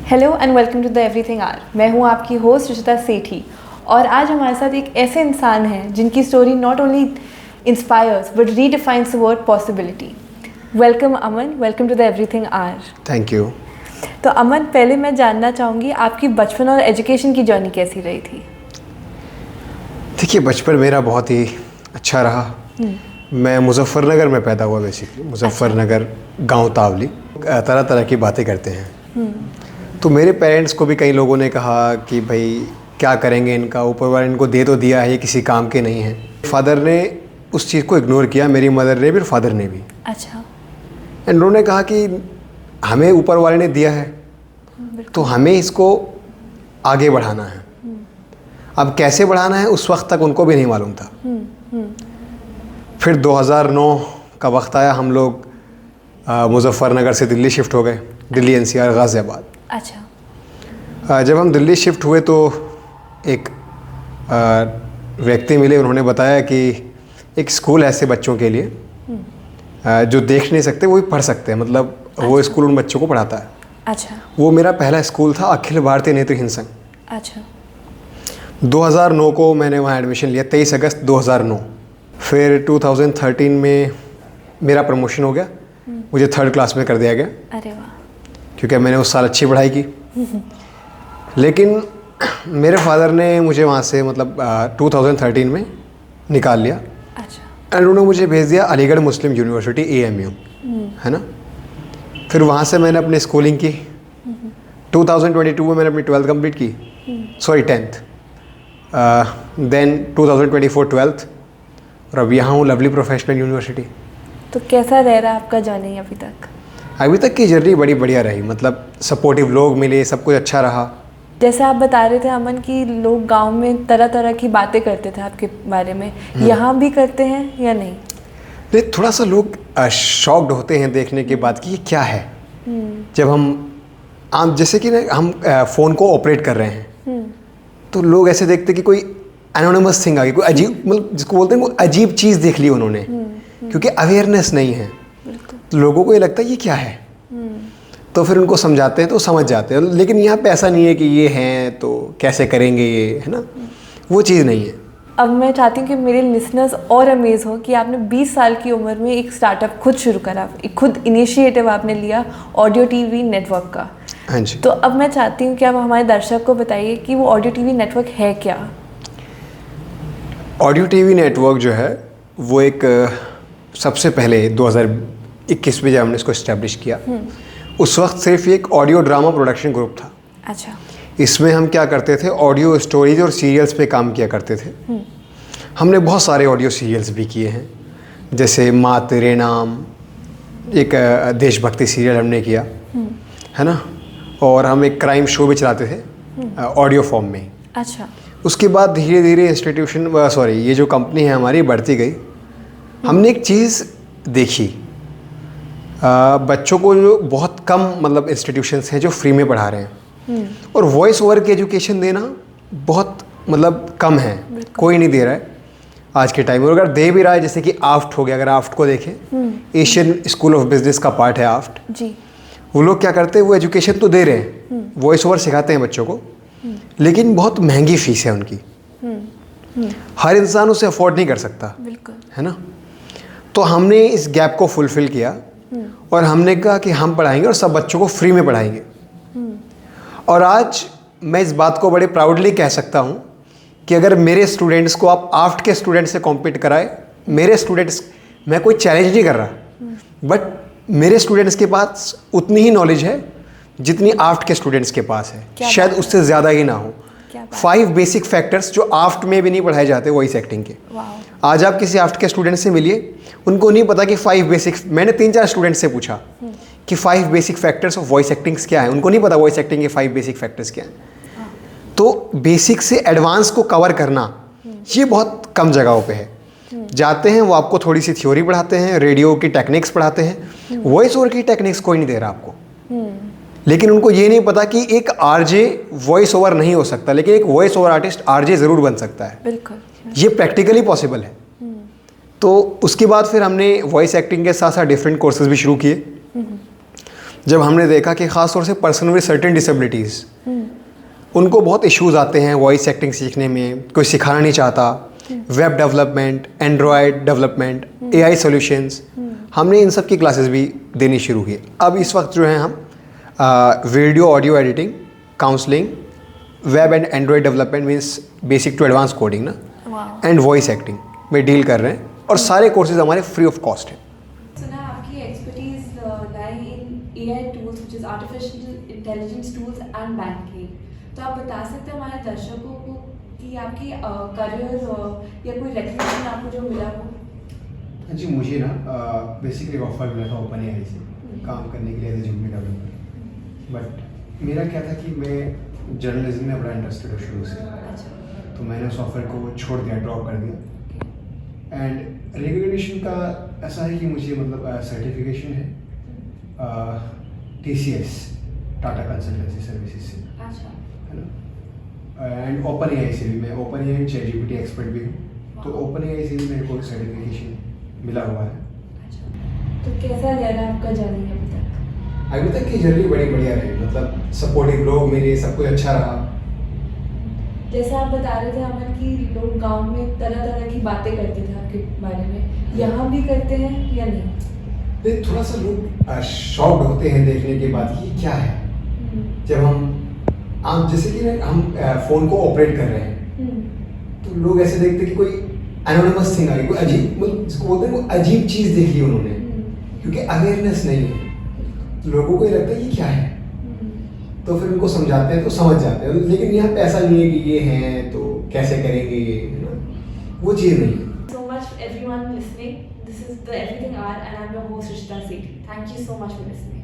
Hello and welcome to the everything R. मैं हूँ आपकी होस्ट रुचिता सेठी और आज हमारे साथ एक ऐसे इंसान हैं जिनकी story not only inspires but redefines the word possibility. Welcome Aman, welcome to the everything R. Thank you. तो अमन, पहले मैं जानना चाहूँगी आपकी बचपन और एजुकेशन की जर्नी कैसी रही थी? देखिए, बचपन मेरा बहुत ही अच्छा रहा। मैं मुजफ्फरनगर में पैदा हुआ। बेसिकली मुजफ्फरनगर गांव तावली। तरह तरह की बातें करते हैं। तो मेरे पेरेंट्स को भी कई लोगों ने कहा कि भाई क्या करेंगे, इनका ऊपर वाला इनको दे तो दिया है, ये किसी काम के नहीं है। फादर ने उस चीज़ को इग्नोर किया, मेरी मदर ने भी और फादर ने भी। अच्छा। एंड उन्होंने कहा कि हमें ऊपर वाले ने दिया है तो हमें इसको आगे बढ़ाना है। अब कैसे बढ़ाना है उस वक्त तक उनको भी नहीं मालूम था। फिर 2009 का वक्त आया, हम लोग मुजफ्फरनगर से दिल्ली शिफ्ट हो गए। दिल्ली एनसीआर गाज़ियाबाद। अच्छा। जब हम दिल्ली शिफ्ट हुए तो एक व्यक्ति मिले। उन्होंने बताया कि एक स्कूल है ऐसे बच्चों के लिए जो देख नहीं सकते वो भी पढ़ सकते हैं। मतलब वो स्कूल उन बच्चों को पढ़ाता है। अच्छा। वो मेरा पहला स्कूल था, अखिल भारतीय नेत्रहीन संघ। अच्छा। 2009 को मैंने वहाँ एडमिशन लिया, 23 अगस्त 2009। फिर 2013 में मेरा प्रमोशन हो गया, मुझे 3rd क्लास में कर दिया गया। अरे वाह। क्योंकि मैंने उस साल अच्छी पढ़ाई की। लेकिन मेरे फादर ने मुझे वहाँ से मतलब 2013 में निकाल लिया। अच्छा। एंड उन्होंने मुझे भेज दिया अलीगढ़ मुस्लिम यूनिवर्सिटी AMU, है ना। फिर वहाँ से मैंने अपनी स्कूलिंग की। 2022 में मैंने अपनी 12th कंप्लीट की, सॉरी 10th। देन 2024 12th, और अब यहाँ हूँ लवली प्रोफेशनल यूनिवर्सिटी। तो कैसा रह रहा है आपका जर्नी अभी तक? अभी तक की जर्नी बड़ी बढ़िया रही। मतलब सपोर्टिव लोग मिले, सब कुछ अच्छा रहा। जैसे आप बता रहे थे अमन कि लोग गांव में तरह तरह की बातें करते थे आपके बारे में, यहाँ भी करते हैं या नहीं? नहीं, थोड़ा सा लोग शॉक्ड होते हैं देखने के बाद कि ये क्या है। जब हम जैसे कि ना हम फ़ोन को ऑपरेट कर रहे हैं तो लोग ऐसे देखते कि कोई एनोनिमस थिंग आ गई, कोई अजीब, मतलब जिसको बोलते हैं वो अजीब चीज़ देख ली उन्होंने। क्योंकि अवेयरनेस नहीं है तो लोगों को ये लगता है ये क्या है। तो फिर उनको समझाते हैं तो समझ जाते हैं। लेकिन यहाँ पे ऐसा नहीं है कि ये हैं तो कैसे करेंगे ये, है ना, वो चीज़ नहीं है। अब मैं चाहती हूँ कि मेरे लिसनर्स और अमेज हो कि आपने 20 साल की उम्र में एक स्टार्टअप खुद शुरू करा, एक खुद इनिशिएटिव आपने लिया ऑडियो टीवी नेटवर्क का। हाँ जी। तो अब मैं चाहती हूँ कि आप हमारे दर्शक को बताइए कि वो ऑडियो टीवी नेटवर्क है क्या? ऑडियो टीवी नेटवर्क जो है वो एक सबसे पहले 2021 में जब हमने इसको इस्टेब्लिश किया, उस वक्त सिर्फ एक ऑडियो ड्रामा प्रोडक्शन ग्रुप था। अच्छा। इसमें इसमें हम क्या करते थे, ऑडियो स्टोरीज और सीरियल्स पे काम किया करते थे। हमने बहुत सारे ऑडियो सीरियल्स भी किए हैं, जैसे माँ तेरे नाम, एक देशभक्ति सीरियल हमने किया, है ना। और हम एक क्राइम शो भी चलाते थे ऑडियो फॉर्म में। अच्छा। उसके बाद धीरे धीरे ये जो कंपनी है हमारी बढ़ती गई। हमने एक चीज़ देखी, बच्चों को जो बहुत कम मतलब इंस्टीट्यूशंस हैं जो फ्री में पढ़ा रहे हैं, और वॉइस ओवर की एजुकेशन देना बहुत मतलब कम है, कोई नहीं दे रहा है आज के टाइम में। और अगर दे भी रहा है, जैसे कि आफ्ट हो गया, अगर आफ्ट को देखें, एशियन स्कूल ऑफ बिजनेस का पार्ट है आफ्ट जी। वो लोग क्या करते हैं, वो एजुकेशन तो दे रहे हैं, वॉइस ओवर सिखाते हैं बच्चों को, लेकिन बहुत महंगी फीस है उनकी। हर इंसान उसे अफोर्ड नहीं कर सकता, बिल्कुल, है ना। तो हमने इस गैप को फुलफिल किया और हमने कहा कि हम पढ़ाएंगे और सब बच्चों को फ्री में पढ़ाएंगे। और आज मैं इस बात को बड़े प्राउडली कह सकता हूँ कि अगर मेरे स्टूडेंट्स को आप आफ्ट के स्टूडेंट से कॉम्पीट कराए, मेरे स्टूडेंट्स, मैं कोई चैलेंज नहीं कर रहा, बट मेरे स्टूडेंट्स के पास उतनी ही नॉलेज है जितनी आफ्ट के स्टूडेंट्स के पास है, शायद उससे ज़्यादा ही ना हो। 5 बेसिक फैक्टर्स जो आफ्ट में भी नहीं पढ़ाए जाते वॉइस एक्टिंग के। आज आप किसी आफ्ट के स्टूडेंट से मिलिए, उनको नहीं पता कि 5 बेसिक, मैंने 3-4 स्टूडेंट से पूछा कि 5 basic factors of voice actings क्या है, उनको नहीं पता वॉइस एक्टिंग के 5 बेसिक फैक्टर्स क्या हैं। तो बेसिक से एडवांस को कवर करना ये बहुत कम जगहों पे है। जाते हैं वो आपको थोड़ी सी थ्योरी पढ़ाते हैं, रेडियो की टेक्निक्स पढ़ाते हैं, वॉइस ओवर की टेक्निक्स कोई नहीं दे रहा आपको। लेकिन उनको ये नहीं पता कि एक आरजे वॉइस ओवर नहीं हो सकता, लेकिन एक वॉइस ओवर आर्टिस्ट आरजे ज़रूर बन सकता है। बिल्कुल, ये प्रैक्टिकली पॉसिबल है। तो उसके बाद फिर हमने वॉइस एक्टिंग के साथ साथ डिफरेंट कोर्सेज भी शुरू किए, जब हमने देखा कि ख़ास तौर से पर्सन विद सर्टेन डिसेबिलिटीज़, उनको बहुत इश्यूज आते हैं वॉइस एक्टिंग सीखने में, कोई सिखाना नहीं चाहता, web development, Android development, AI solutions, हमने इन सब की क्लासेस भी देनी शुरू की। अब इस वक्त जो है हम video audio editing, counselling, web and Android development means basic to advance coding ना, एंड वॉइस एक्टिंग में डील कर रहे हैं, और सारे कोर्सेज हमारे फ्री ऑफ कॉस्ट हैं। सुना आपकी expertise lie in AI tools which is artificial intelligence tools and banking, तो आप बता सकते हैं हमारे दर्शकों को कि आपकी करियर या कोई रिकग्निशन आपको जो मिला हो? जी, मुझे ना बेसिकली ऑफर मिला था ओपन एआई से काम करने के लिए as a junior developer, but मेरा क्या था कि मैं जर्नलिज्म में बड़ा इंटरेस्टेड हूँ शुरू से, तो मैंने उस ऑफर को छोड़ दिया, ड्रॉप कर दिया। एंड रिकग्निशन का ऐसा है कि मुझे मतलब सर्टिफिकेशन है TCS, टाटा कंसल्टेंसी सर्विसेज से, है ना, एंड ओपन एआई से भी, मैं ओपन एआई ChatGPT एक्सपर्ट भी हूँ, तो ओपन एआई से भी मेरे को सर्टिफिकेशन मिला हुआ है। तो कैसा रहा आपका जर्नी अभी तक की जर्नी बड़ी बढ़िया रही, मतलब सपोर्टिव लोग मेरे, सब कुछ अच्छा रहा। जैसे आप बता रहे थे अमन कि लोग गांव में तरह तरह की बातें करते थे आपके बारे में, यहाँ भी करते हैं या नहीं? थोड़ा सा लोग शॉक्ड होते हैं देखने के बाद कि क्या है, जब हम जैसे कि हम फ़ोन को ऑपरेट कर रहे हैं, तो लोग ऐसे देखते कि कोई एनोनिमस थिंग आ गई, कोई अजीब, मतलब जिसको बोलते हैं कोई अजीब चीज़ देख ली उन्होंने, क्योंकि अवेयरनेस नहीं है, तो लोगों को ये लगता है ये क्या है, तो फिर उनको समझाते हैं तो समझ जाते हैं, लेकिन यहाँ पे ऐसा नहीं है कि ये हैं तो कैसे करेंगे ये, है ना, वो चीज़ नहीं है। So much everyone listening. This is the Everything Art and I'm your host Rishita Sethi. Thank you so much for listening.